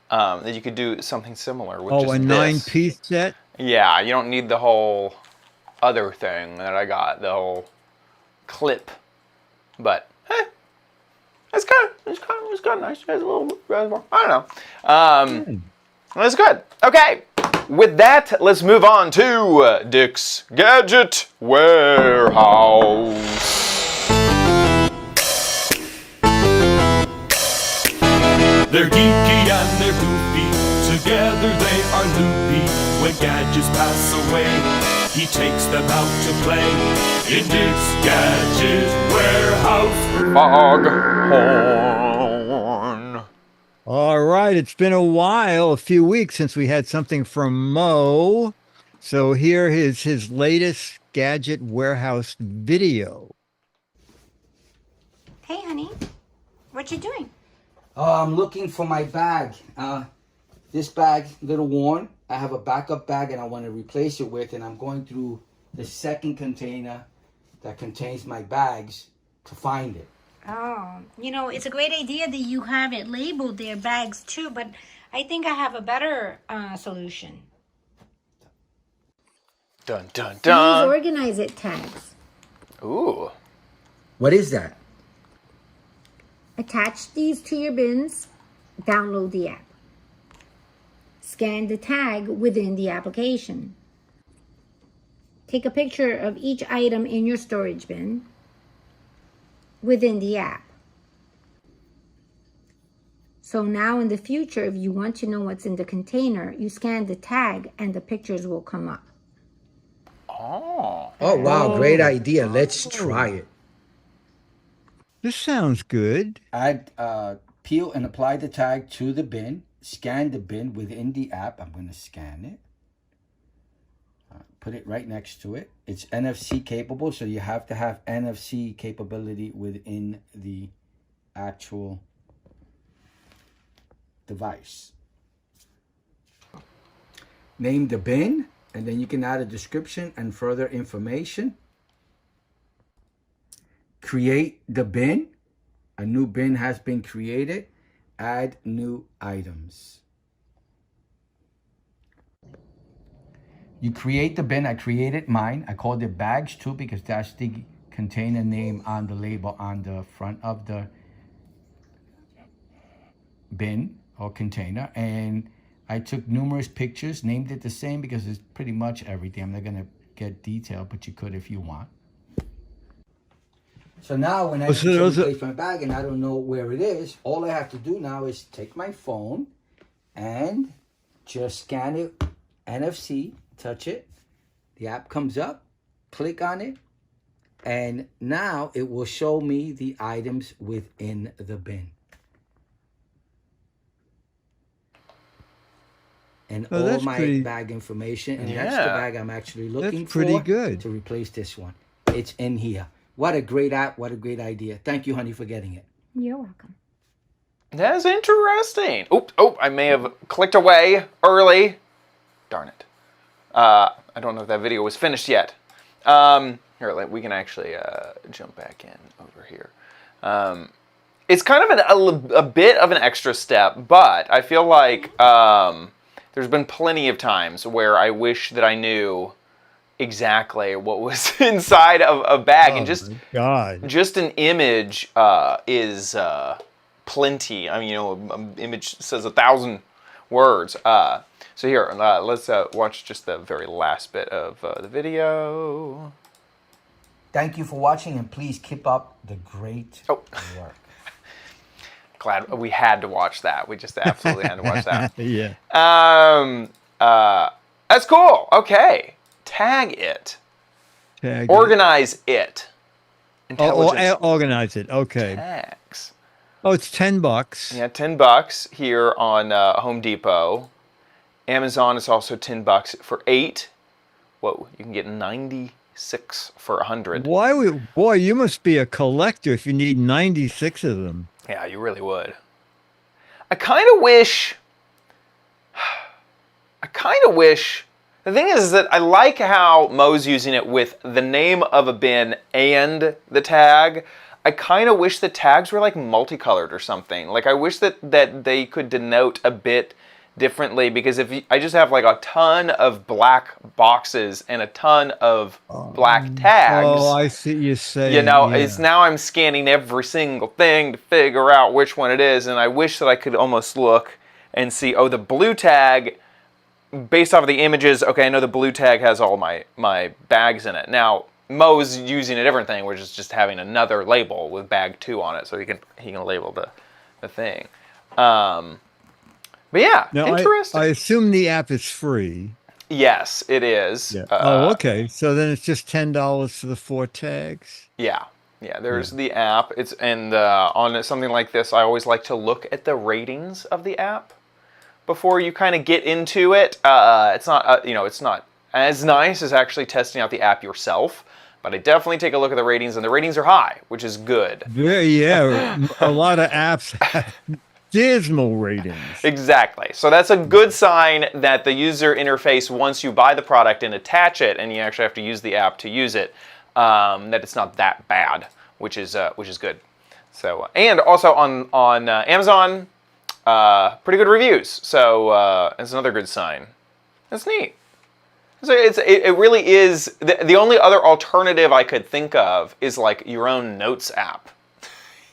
that you could do something similar with just a this. 9-piece set? Yeah, you don't need the whole other thing that I got, the whole clip. But it's kind of nice. It has a little reservoir. I don't know. It's good. Okay. With that, let's move on to Dick's Gadget Warehouse. They're geeky and they're goofy, together they are loopy. When gadgets pass away, he takes them out to play in Dick's Gadget Warehouse. Foghorn. All right, it's been a while, a few weeks since we had something from Mo. So here is his latest Gadget Warehouse video. Hey, honey. What you doing? I'm looking for my bag. This bag, a little worn. I have a backup bag and I want to replace it with, and I'm going through the second container that contains my bags to find it. Oh, you know, it's a great idea that you have it labeled their bags too, but I think I have a better solution. Dun, dun, Use dun. organize it tags. Ooh. What is that? Attach these to your bins. Download the app. Scan the tag within the application. Take a picture of each item in your storage bin within the app. So now in the future, if you want to know what's in the container, you scan the tag and the pictures will come up. Oh. Oh, wow, great idea. Let's try it. This sounds good. Add, peel and apply the tag to the bin. Scan the bin within the app. I'm going to scan it. Put it right next to it. It's NFC capable, so you have to have NFC capability within the actual device. Name the bin, and then you can add a description and further information. Create the bin. A new bin has been created. Add new items. You create the bin. I created mine. I called it bags too because that's the container name on the label on the front of the bin or container. And I took numerous pictures, named it the same because it's pretty much everything. I'm not going to get detailed, but you could if you want. So now when I need to replace my bag and I don't know where it is, all I have to do now is take my phone and just scan it, NFC, touch it. The app comes up, click on it, and now it will show me the items within the bin. And all my bag information, and that's the bag I'm actually looking for to replace this one. It's in here. What a great app. What a great idea. Thank you, honey, for getting it. You're welcome. That's interesting. Oh, I may have clicked away early. Darn it. I don't know if that video was finished yet. Here, we can actually jump back in over here. It's kind of a bit of an extra step, but I feel like there's been plenty of times where I wish that I knew exactly what was inside of a bag, and just an image is plenty. I mean, an image says 1,000 words. So here, let's watch just the very last bit of the video. Thank you for watching, and please keep up the great work. Glad we had to watch that. We just absolutely had to watch that. Yeah. That's cool. Okay. Tag it. Organize it. Organize it. Okay. Tags. Oh, it's $10. Yeah, $10 here on Home Depot. Amazon is also $10 for 8. Whoa, you can get 96 for 100. Boy, you must be a collector if you need 96 of them. Yeah, you really would. I kind of wish. The thing is that I like how Mo's using it with the name of a bin and the tag. I kind of wish the tags were like multicolored or something. Like I wish that they could denote a bit differently, because I just have like a ton of black boxes and a ton of black tags. Oh, I see you say. It's now I'm scanning every single thing to figure out which one it is, and I wish that I could almost look and see, the blue tag, based off of the images, okay, I know the blue tag has all my bags in it. Now, Mo's using a different thing, which is just having another label with bag 2 on it, so he can label the thing. But yeah, now, interesting. I assume the app is free. Yes, it is. Yeah. Okay. So then it's just $10 for the 4 tags. Yeah. There's the app. On something like this, I always like to look at the ratings of the app before you kind of get into it. It's not it's not as nice as actually testing out the app yourself, but I definitely take a look at the ratings, and the ratings are high, which is good. Yeah. A lot of apps have dismal ratings. Exactly. So that's a good sign that the user interface, once you buy the product and attach it, and you actually have to use the app to use it, that it's not that bad, which is good. So, and also on Amazon, pretty good reviews. So it's another good sign. That's neat. So it really is. The only other alternative I could think of is like your own notes app.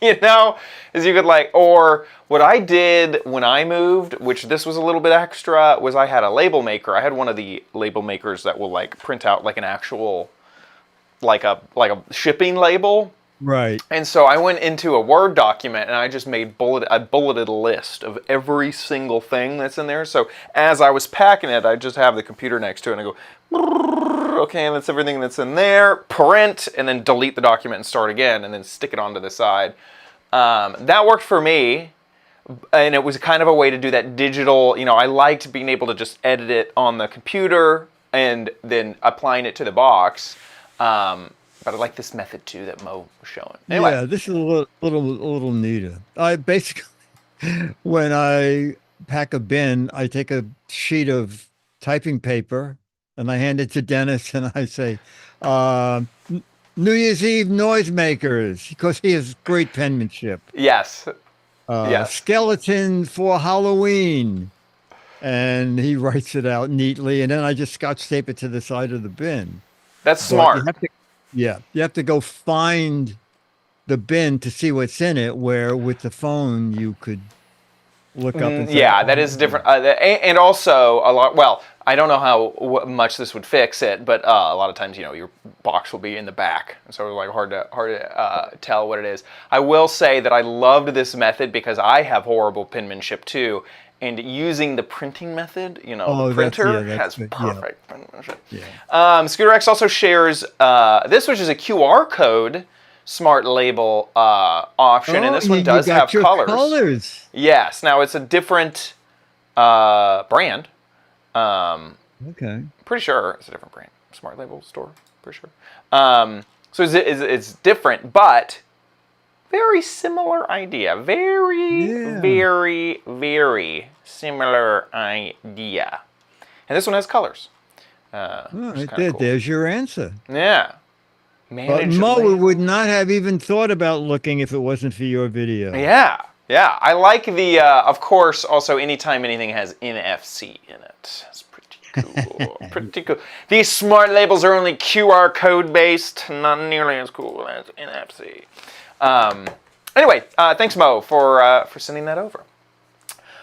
Is you could or what I did when I moved, which this was a little bit extra, was I had a label maker. I had one of the label makers that will print out an actual, like a shipping label. Right. And so I went into a Word document and I just made a bulleted list of every single thing that's in there. So as I was packing it, I just have the computer next to it and I go, okay, and that's everything that's in there, print, and then delete the document and start again, and then stick it onto the side. That worked for me, and it was kind of a way to do that digital, I liked being able to just edit it on the computer and then applying it to the box. But I like this method too that Mo was showing. Anyway. Yeah, this is a little neater. I basically, when I pack a bin, I take a sheet of typing paper and I hand it to Dennis and I say, New Year's Eve noisemakers, because he has great penmanship. Yes. Yes. Skeleton for Halloween. and he writes it out neatly, and then I just scotch tape it to the side of the bin. That's But you smart. have to, yeah, you have to go find the bin to see what's in it, where with the phone you could look up and say, Yeah, "Oh, that is different. And also a lot. Well, I don't know how much this would fix it, but a lot of times, your box will be in the back, so it's like hard to tell what it is. I will say that I loved this method because I have horrible penmanship too, and using the printing method, Oh, the that's- printer yeah, has that's good. Yeah. perfect penmanship. Yeah. Scooter X also shares this, which is a QR code smart label option, and this one you does got have your colors. Yes. Now it's a different brand. Okay. Pretty sure it's a different brand. Smart Label store. Pretty sure. So it's different, but very similar idea. Very, very similar idea. And this one has colors. All Which is right, kinda cool. there's your answer. Yeah. But Manage Mo label. would not have even thought about looking if it wasn't for your video. Yeah. Yeah. I like the, of course, also anytime anything has NFC in it. It's pretty cool. Pretty cool. These smart labels are only QR code based, not nearly as cool as NFC. Anyway, thanks, Mo, for sending that over.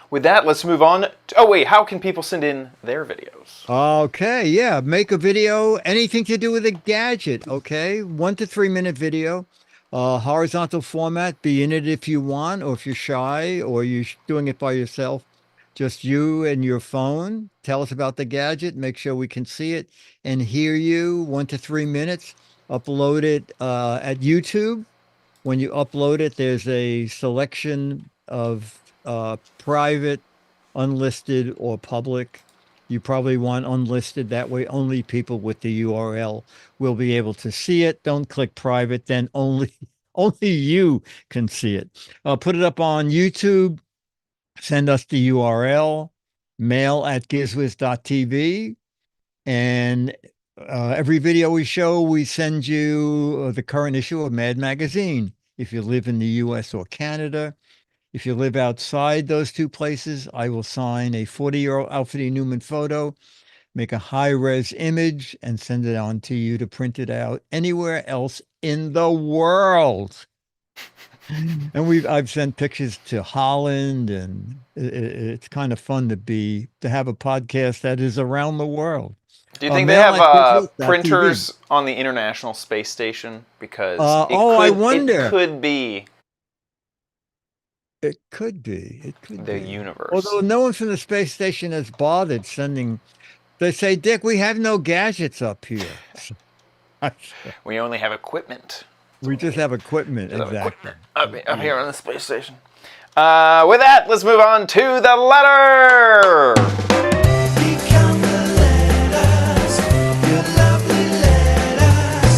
With that, let's move on. Oh, wait, how can people send in their videos? Okay, yeah. Make a video, anything to do with a gadget, okay? 1 to 3 minute video. Horizontal format, be in it if you want, or if you're shy, or you're doing it by yourself. Just you and your phone. Tell us about the gadget. Make sure we can see it and hear you. 1 to 3 minutes. Upload it at YouTube. When you upload it, there's a selection of private, unlisted, or public. You probably want unlisted. That way, only people with the URL will be able to see it. Don't click private. Then only you can see it. Put it up on YouTube. Send us the URL. Mail at gizwiz.tv. And every video we show, we send you the current issue of Mad Magazine. If you live in the US or Canada, if you live outside those two places, I will sign a 40-year-old Alfred E. Newman photo, make a high-res image, and send it on to you to print it out anywhere else in the world. And I've sent pictures to Holland, and it's kind of fun to have a podcast that is around the world. Do you think they mail have at gizwiz.tv. printers on the International Space Station? Because I wonder. It could be It could be. It could the be. universe. Although no one from the space station has bothered sending. They say, Dick, we have no gadgets up here. We only have equipment. We just have equipment. Just have Exactly. equipment up here on the space station. With that, let's move on to the letter. Become the letters, your lovely letters.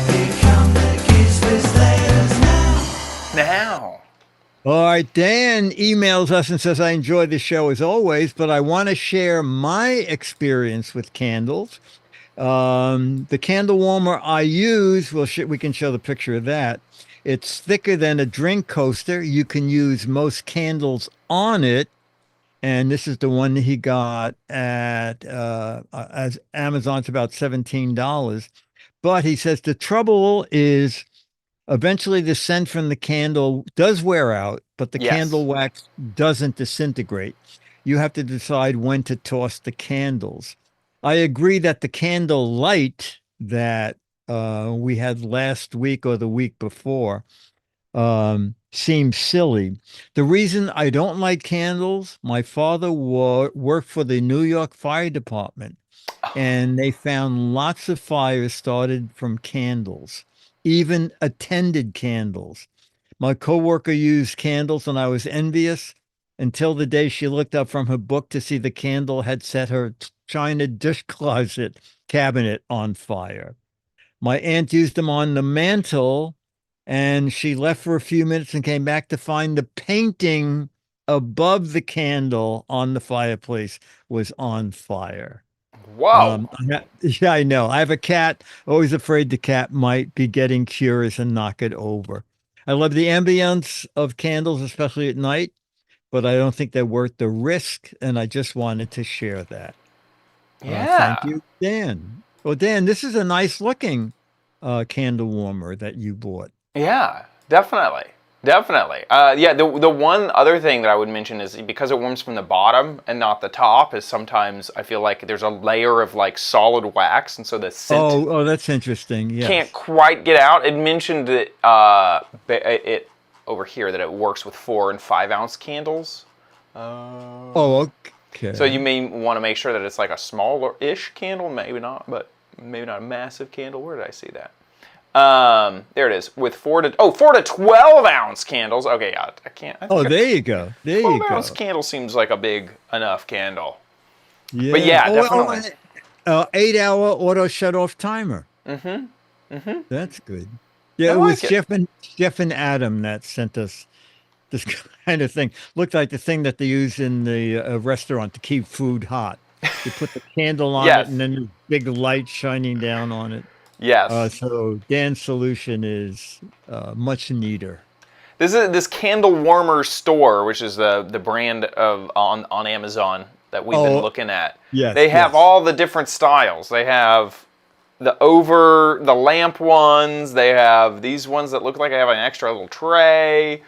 Become the Giz Fiz letters now. All right. Dan emails us and says, I enjoy the show as always, but I want to share my experience with candles. The candle warmer I use, we can show the picture of that. It's thicker than a drink coaster. You can use most candles on it. And this is the one he got at as Amazon's about $17. But he says the trouble is eventually the scent from the candle does wear out, but the candle wax doesn't disintegrate. You have to decide when to toss the candles. I agree that the candle light that we had last week or the week before seems silly. The reason I don't like candles, my father worked for the New York Fire Department, and they found lots of fires started from candles, even attended candles. My coworker used candles, and I was envious until the day she looked up from her book to see the candle had set her china dish closet cabinet on fire. My aunt used them on the mantle, and she left for a few minutes and came back to find the painting above the candle on the fireplace was on fire. Wow. Yeah, I know. I have a cat, always afraid the cat might be getting curious and knock it over. I love the ambience of candles, especially at night. but I don't think they're worth the risk. And I just wanted to share that. Yeah. Thank you, Dan. Well, Dan, this is a nice looking candle warmer that you bought. Yeah, definitely. Definitely. Yeah, the one other thing that I would mention is because it warms from the bottom and not the top, is sometimes I feel like there's a layer of like solid wax, and so the scent Oh, that's interesting. Yes. can't quite get out. It mentioned that it over here that it works with 4 and 5 ounce candles. Oh, okay. So you may want to make sure that it's like a smaller-ish candle, maybe not, but maybe not a massive candle. Where did I see that? There it is, with 4 to 12 ounce candles. Okay, yeah, I can't. There you go. There you 12 go. ounce candle seems like a big enough candle. Yeah. But yeah, definitely. 8-hour auto shut off timer. That's good. Yeah, I it was like it. Jeff and Adam that sent us this kind of thing. Looked like the thing that they use in the restaurant to keep food hot. You put the candle on Yes. it, and then the big light shining down on it. Yes. So Dan's solution is much neater. This candle warmer store, which is the brand of on Amazon that we've been looking at. Yes, They have all the different styles. They have the lamp ones. They have these ones that look like they have an extra little tray.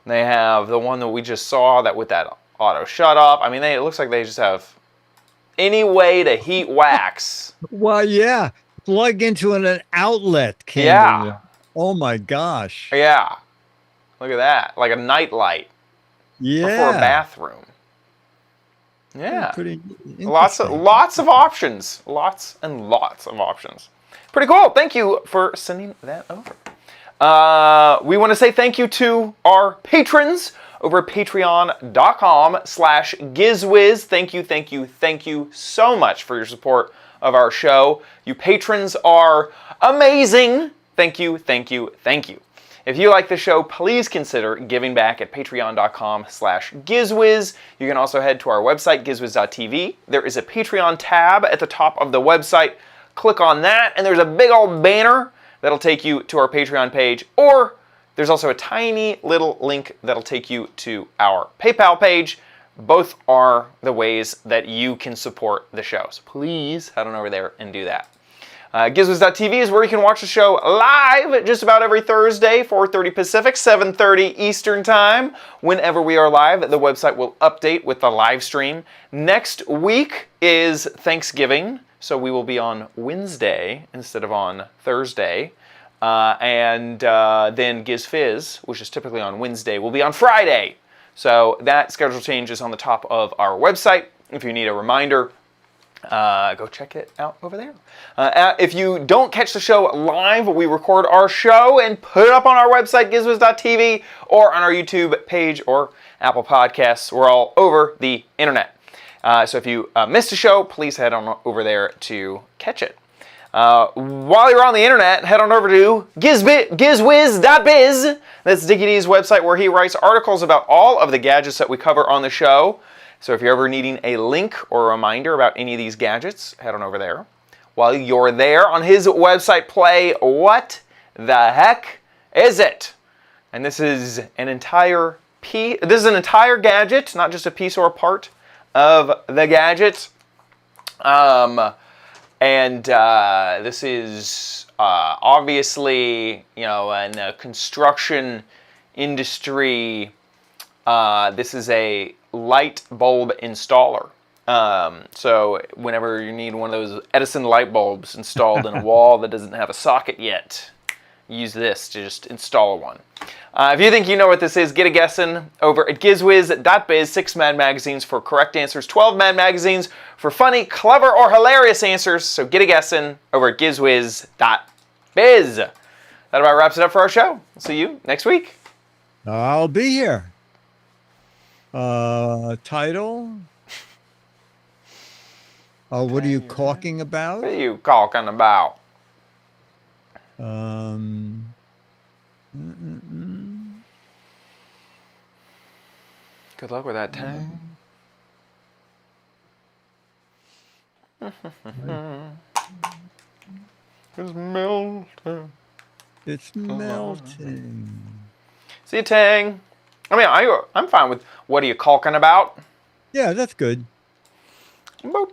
They have the one that we just saw that with that auto shut off. I mean, it looks like they just have any way to heat wax. Well, yeah. Plug into an outlet candle. Yeah. Oh my gosh. Yeah. Look at that. Like a night light. Yeah. Or for a bathroom. Yeah. Pretty Lots of options. Lots and lots of options. Pretty cool. Thank you for sending that over. We want to say thank you to our patrons over at patreon.com/GizWiz. Thank you so much for your support of our show. You patrons are amazing. Thank you. If you like the show, please consider giving back at patreon.com/GizWiz. You can also head to our website, gizwiz.tv. There is a Patreon tab at the top of the website. Click on that, and there's a big old banner that'll take you to our Patreon page, or there's also a tiny little link that'll take you to our PayPal page. Both are the ways that you can support the show. So please head on over there and do that. Gizwiz.tv is where you can watch the show live just about every Thursday, 4:30 Pacific, 7:30 Eastern Time. Whenever we are live, the website will update with the live stream. Next week is Thanksgiving, so we will be on Wednesday instead of on Thursday. And then Giz Fiz, which is typically on Wednesday, will be on Friday. So that schedule change is on the top of our website. If you need a reminder, go check it out over there. If you don't catch the show live, we record our show and put it up on our website, gizwiz.tv, or on our YouTube page or Apple Podcasts. We're all over the internet. So if you missed a show, please head on over there to catch it. While you're on the internet, head on over to gizwiz.biz. That's Dickie D's website where he writes articles about all of the gadgets that we cover on the show. So if you're ever needing a link or a reminder about any of these gadgets, head on over there. While you're there on his website, play What the Heck Is It? And this is an entire gadget, not just a piece or a part of the gadget. This is obviously, in the construction industry, this is a light bulb installer. So whenever you need one of those Edison light bulbs installed in a wall that doesn't have a socket yet, use this to just install one. If you think you know what this is, get a guessing over at gizwiz.biz. 6 Mad Magazines for correct answers, 12 Mad Magazines for funny, clever, or hilarious answers. So get a guessing over at gizwiz.biz. That about wraps it up for our show. See you next week. I'll be here. Title? What are you caulking about? What are you caulking about? Good luck with that tang. It's melting. It's melting. See you, Tang. I mean, I'm fine with what are you caulking about? Yeah, that's good. Boop.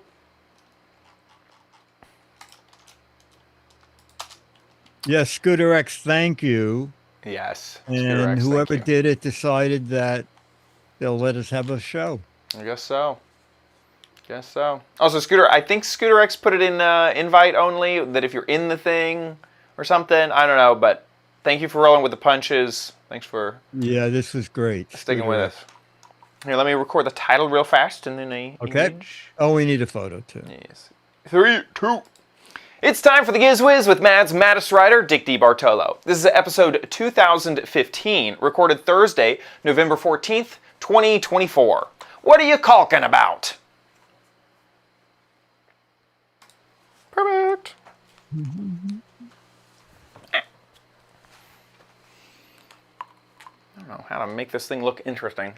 Yes, Scooter X, thank you. Yes. And Scooter X, whoever thank you. did it decided that they'll let us have a show. I guess so. Guess so. Also, Scooter, I think Scooter X put it in invite only, that if you're in the thing or something, I don't know, but thank you for rolling with the punches. Thanks for this was great. sticking Scooter with X. us. Here, let me record the title real fast and then a Okay. image. Oh, we need a photo too. Yes. 3, 2. It's time for the Giz Wiz with Mads Mattis writer Dick D. Bartolo. This is episode 2015, recorded Thursday, November 14th, 2024. What are you caulking about? Perfect. I don't know how to make this thing look interesting.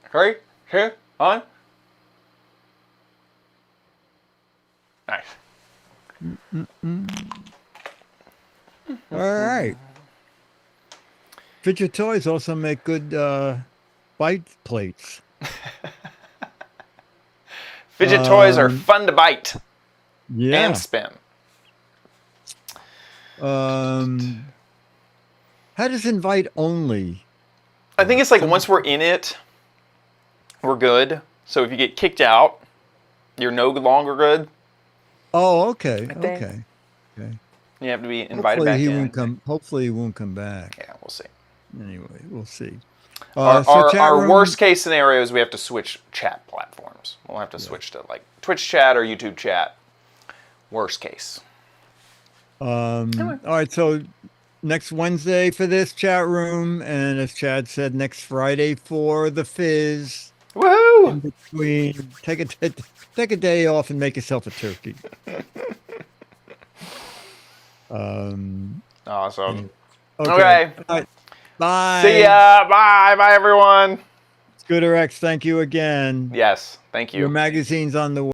Hurry, here, on. Nice. All right. Fidget toys also make good bite plates. Fidget toys are fun to bite Yeah. and spin. How does invite only? I think it's like once we're in it, we're good. So if you get kicked out, you're no longer good. Oh, okay. I think. Okay. Okay. You have to be invited Hopefully back he in. won't come. Hopefully he won't come back. Yeah, we'll see. Anyway, we'll see. Our room- worst case scenario is we have to switch chat platforms. We'll have to switch to like Twitch chat or YouTube chat. Worst case. All right. So next Wednesday for this chat room, and as Chad said, next Friday for the Fizz. Woohoo! In between, take a day off and make yourself a turkey. Awesome. Okay. Okay. All right. Bye. See ya. Bye. Bye, everyone. Scooter X, thank you again. Yes. Thank you. Your magazine's on the way.